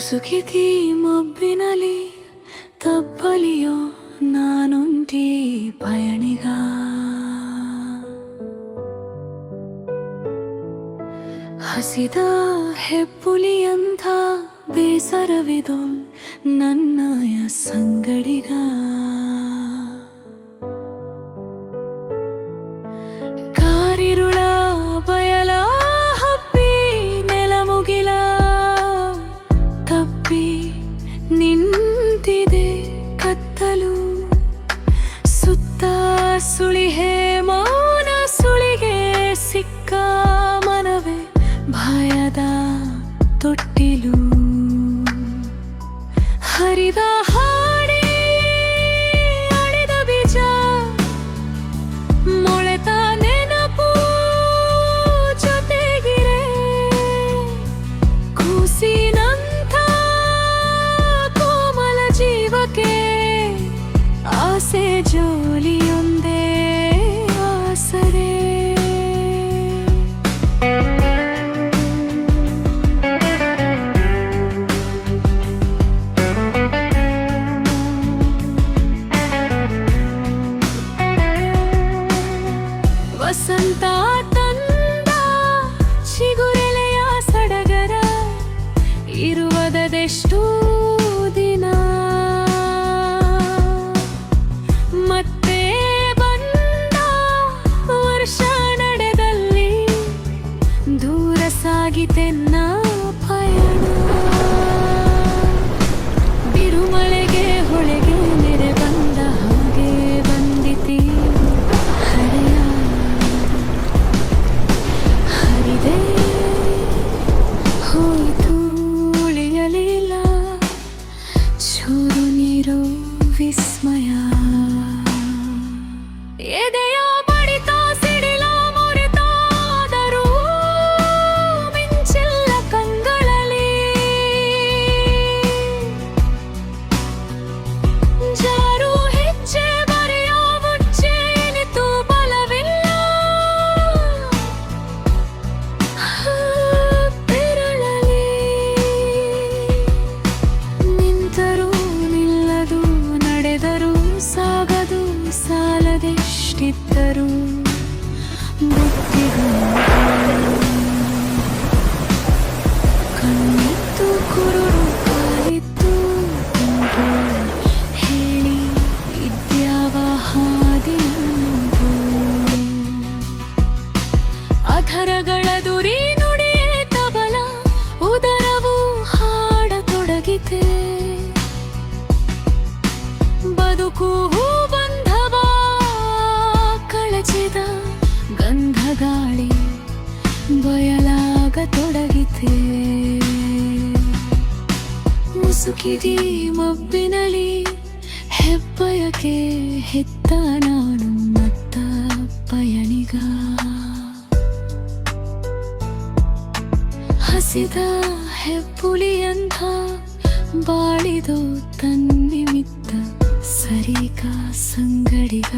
ಮುಸುಕಿತಿ ಮಬ್ಬಿನಲಿ ತಬ್ಬಲಿಯೋ ನಾನುಂಟಿ ಪಯಣಿಗ. ಹಸಿದ ಹೆಪ್ಪುಲಿಯಂಥ ಬೇಸರವಿದೋ ನನ್ನಯ ಸಂಗಡಿಗ. ಕಾರಿರುಳ ಬಯಲ ಹಬ್ಬಿ ನೆಲಮುಗಿಲ ತಪ್ಪಿ ನಿಂತಿದೆ ಕತ್ತಲು. ಸುತ್ತ ಸುಳಿಹೆ ಮೌನ ಸುಳಿಗೆ ಸಿಕ್ಕ ಮನವೇ ಭಯದ ತೊಟ್ಟಿಲು. ಹರಿದ ಹಾಡಿ ಅಡೆದ ಬೀಜ ಮೊಳೆತ ನೆನಪು ಜೊತೆಗಿರೆ. ಕೂಸಿನಂಥ ಕೋಮಲ ಜೀವಕ್ಕೆ ಆಸೆ ಜೋಲಿಯೊಂದೇ ಆಸರೆ. ವಸಂತ ತಂದ ಚಿಗುರೆಲೆಯ ಸಡಗರ ಇರುವುದೆಷ್ಟು ದಿನ. ಮತ್ತೆ ಬಂದ ವರ್ಷ ನಡೆದಲ್ಲಿ ದೂರ ಸಾಗಿತೆನ್ನ ಪಯಣ. ಬಿರುಮಳೆಗೆ ಹೊಳೆಗೆ ನೆರೆ ಬಂದ ಹಾಗೆ ಬಂದಿತಿ ಹರೆಯ. ಹರಿದೆ ಹೋಯಿತು ಉಳಿಯಲಿಲ್ಲ ಚೂರು ನೀರು ವಿಸ್ಮಯ. ಎದೆಯ ಬಡಿತ ಸಿಡಿಲ ಮುರಿತಾದರೂ ಮಿಂಚಿಲ್ಲ ಕಂಗಳಲ್ಲಿ. ಜಾರು ಹೆಜ್ಜೆ ಬರೆಯೋ ಮುಚ್ಚೆ ಇನಿತು ಬಲವಿಲ್ಲ. ಬೆರಳಲಿ ನಿಂತರೂ ನಿಲ್ಲದು ನಡೆದರೂ ಸಾಗದು ಸಾಲದೆಷ್ಟಿದ್ದರೂ ಕಣ್ಣಿತ್ತು ಕುರುಡು ಕಾಲಿತ್ತು ಹೇಳಿ ಇದ್ಯಾವ ಹಾದಿ ನನ್ನದು. ಅಧರಗಳ ದುರಿ ನುಡಿಯೇ ತಬಲ ಉದರವು ಹಾಡತೊಡಗಿದೆ. ಬದುಕು ಬಂಧವ ಕಳಚಿದ ಗಂಧ ಗಾಳಿ ಬಯಲಾಗತೊಡಗಿದೆ. ಮುಸುಕಿದಿ ಮಬ್ಬಿನಲಿ ಹೆಬ್ಬಯಕೆ ಹೆತ್ತ ನಾನು ಮತ್ತ ಪಯಣಿಗ. ಹಸಿದ ಹೆಪ್ಪುಲಿಯಂಥ ಬಾಳಿದೋ ತನ್ನಿಮಿತ್ತ ಸರಿಗ ಸಂಗಡಿಗ.